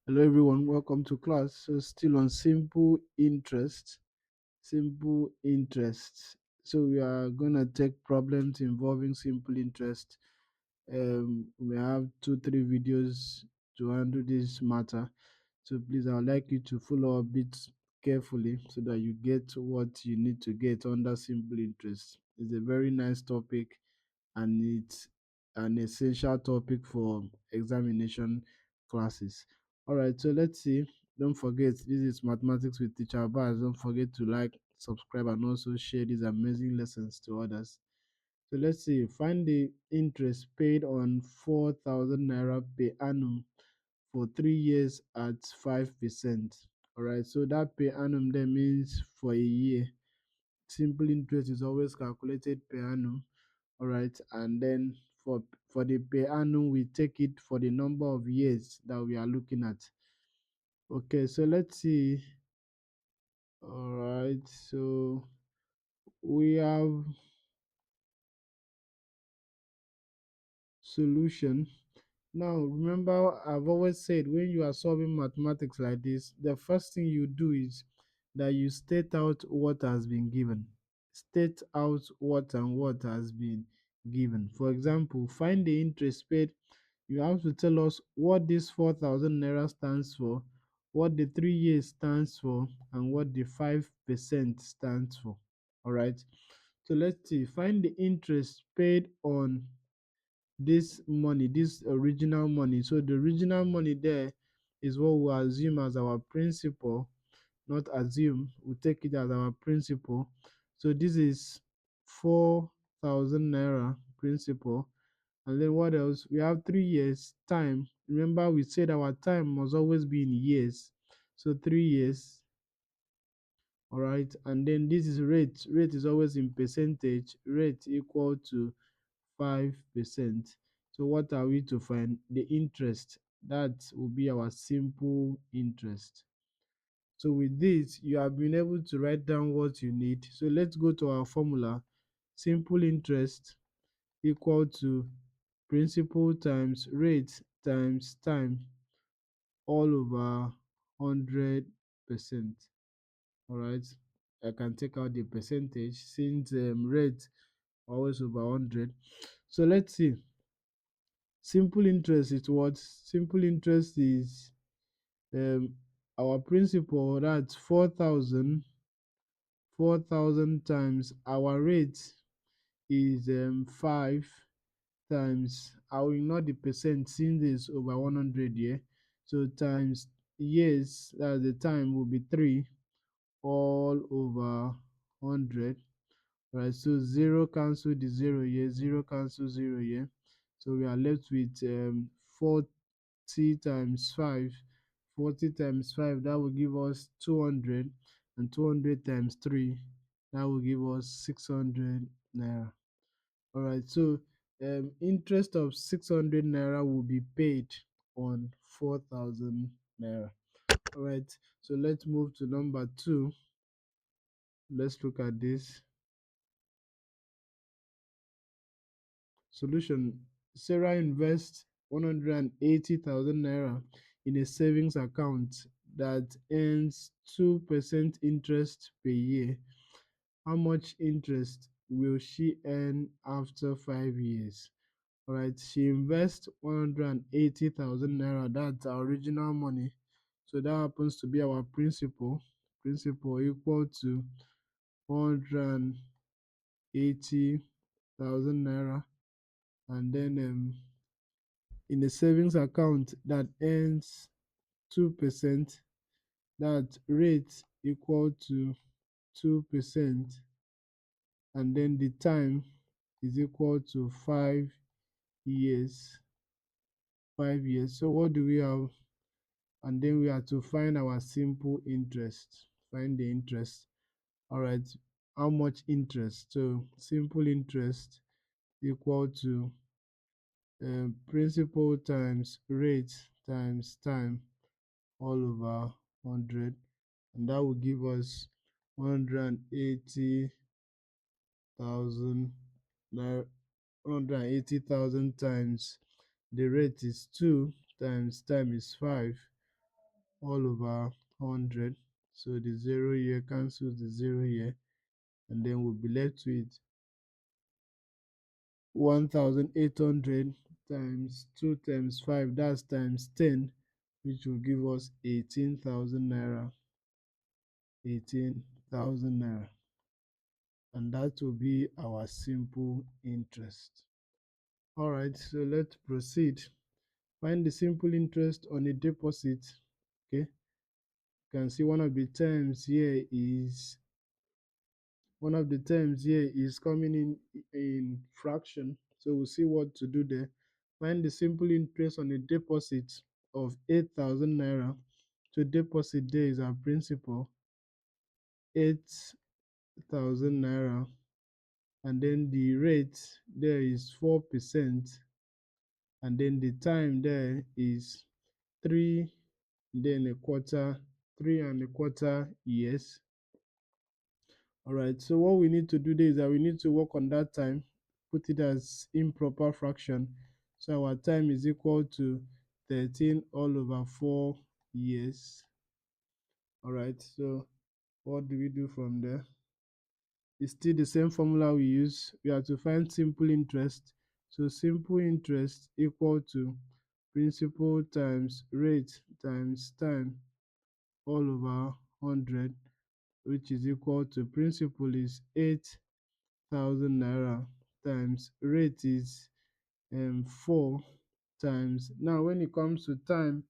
Hello everyone, welcome to class. So still on simple interest. So we are gonna take problems involving simple interest. We have 2 3 videos to handle this matter. So please, I would like you to follow a bit carefully so that you get what you need to get under simple interest. It's a very nice topic and it's an essential topic for examination classes. All right, so let's see. Don't forget, this is Mathematics with Teacher Abbas. Don't forget to like, subscribe, and also share these amazing lessons to others. So let's see. Find the interest paid on 4,000 naira per annum for 3 years at 5%. All right, so that per annum then means for a year. Simple interest is always calculated per annum. All right, and then for the per annum, we take it for the number of years that we are looking at. Okay, so let's see. All right, so we have solution. Now, remember, I've always said when you are solving mathematics like this, the first thing you do is that you state out what has been given. State out what has been given. For example, find the interest paid. You have to tell us what this 4,000 naira stands for, what the 3 years stands for, and what the 5% stands for. All right. So let's see. Find the interest paid on this money, this original money. So the original money there is what we assume as our principal, not assume, we take it as our principal. So this is 4,000 naira principal. And then what else? We have 3 years time. Remember, we said our time must always be in years. So 3 years. All right. And then this is rate. Rate is always in percentage. Rate equal to 5%. So what are we to find? The interest. That will be our simple interest. So with this, you have been able to write down what you need. So let's go to our formula. Simple interest equal to principal times rate times time all over 100%. All right. I can take out the percentage since rate always over 100. So let's see. Simple interest is what? Simple interest is um, our principal, that's 4,000 times our rate is 5 times, I will ignore the percent since it's over 100 here. So times years, that's the time will be 3 all over 100. Right, so 0 cancel the 0 here, 0 cancel 0 here. So we are left with 40 times 5. 40 times 5, that will give us 200, and 200 times 3, that will give us 600 naira. All right, so interest of 600 naira will be paid on 4,000 naira. All right, so let's move to number 2. Let's look at this. Solution. Sarah invests 180,000 naira in a savings account that earns 2% interest per year. How much interest will she earn after 5 years? All right, she invests 180,000 naira. That's our original money. So that happens to be our principal. Principal equal to 180,000 naira. And then in a savings account that earns 2%, that rate equal to 2%, and then the time is equal to 5 years. 5 years. So what do we have? And then we have to find our simple interest. Find the interest. All right. How much interest? So simple interest equal to principal times rate times time all over 100, and that will give us 180,000 naira. 180,000 times the rate is 2 times time is 5, all over 100. So the 0 here cancels the 0 here, and then we'll be left with 1800 times 2 times 5, that's times 10, which will give us 18,000 naira. 18,000 naira. And that will be our simple interest. All right, so let's proceed. Find the simple interest on a deposit. Okay, you can see one of the terms here is coming in fraction. So we'll see what to do there. Find the simple interest on a deposit of 8,000 naira. To deposit there is our principal, 8,000 naira, and then the rate there is 4%, and then the time there is three, then a quarter, 3.25 years. All right, so what we need to do there is that we need to work on that time, put it as improper fraction. So our time is equal to 13 all over 4 years. All right, so what do we do from there? It's still the same formula we use. We have to find simple interest. So simple interest equal to principal times rate times time all over 100, which is equal to principal is 8,000 naira times rate is 4 times. Now when it comes to time,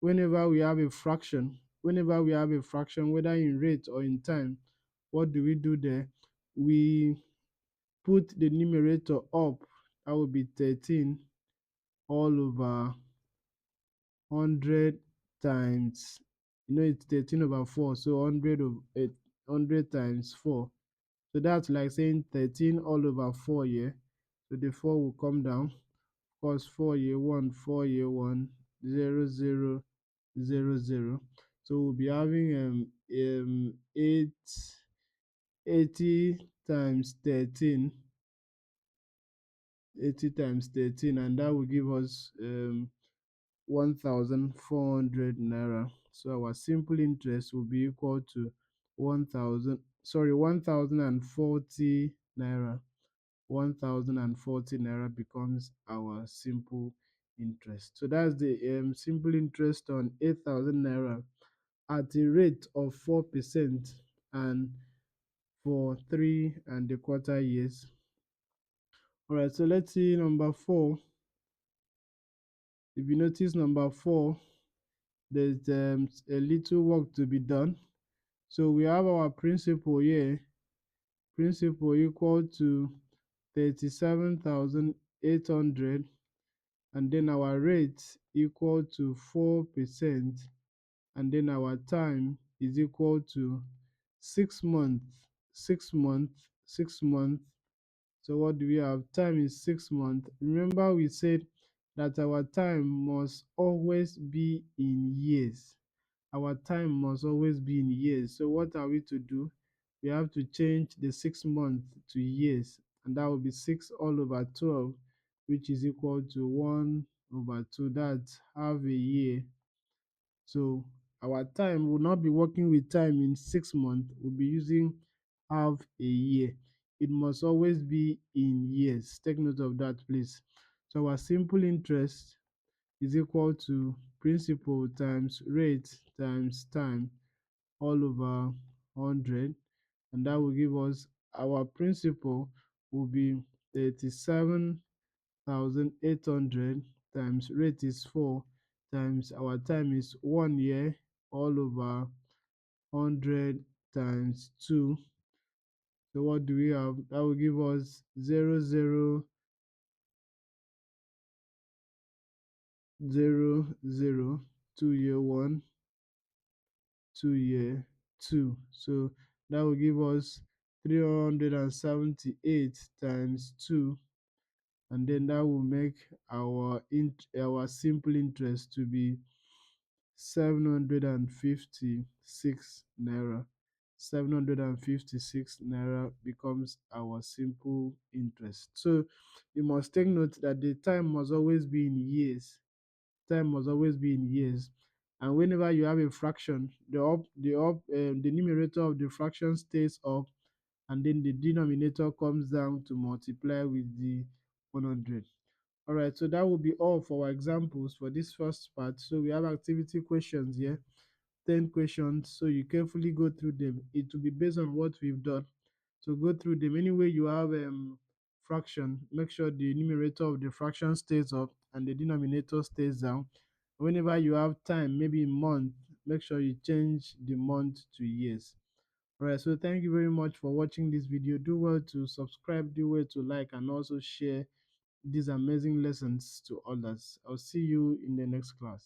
whenever we have a fraction, whether in rate or in time, what do we do there? We put the numerator up. That will be 13 all over 100 times, it's 13 over 4, so 100 of 100 times 4. So that's like saying 13 all over 4 here. So the 4 will come down. Of course, 4 year 1, 4 year 1, 0 0 0 0. So we'll be having 80 times 13, 80 times 13, and that will give us 1,400 naira. So our simple interest will be equal to 1,040 naira. 1,040 naira becomes our simple interest. So that's the simple interest on 8,000 naira at a rate of 4% and for 3.25 years. All right, so let's see number 4. If you notice number 4, there's a little work to be done. So we have our principal here, principal equal to 37,800, and then our rate equal to 4%, and then our time is equal to 6 months, 6 months, 6 months. So what do we have? Time is 6 months. Remember we said that our time must always be in years. Our time must always be in years. So what are we to do? We have to change the 6 months to years, and that will be 6 all over 12, which is equal to 1 over 2. That's half a year. So our time will not be working with time in 6 months, we'll be using half a year. It must always be in years. Take note of that, please. So our simple interest is equal to principal times rate times time all over 100, and that will give us our principal will be 37,800 times rate is 4 times our time is 1 year all over 100 times 2. So what do we have? That will give us 0 0 0 0 2 year 1, 2 year 2. So that will give us 378 times 2, and then that will make our simple interest to be 756 naira. 756 naira becomes our simple interest. So you must take note that the time must always be in years. Time must always be in years. And whenever you have a fraction, the numerator of the fraction stays up, and then the denominator comes down to multiply with the 100. All right, so that will be all for our examples for this first part. So we have activity questions here, 10 questions. So you carefully go through them. It will be based on what we've done. So go through them. Anyway, you have fraction, make sure the numerator of the fraction stays up and the denominator stays down. Whenever you have time, maybe month, make sure you change the month to years. All right, so thank you very much for watching this video. Do well to subscribe, do well to like, and also share these amazing lessons to others. I'll see you in the next class.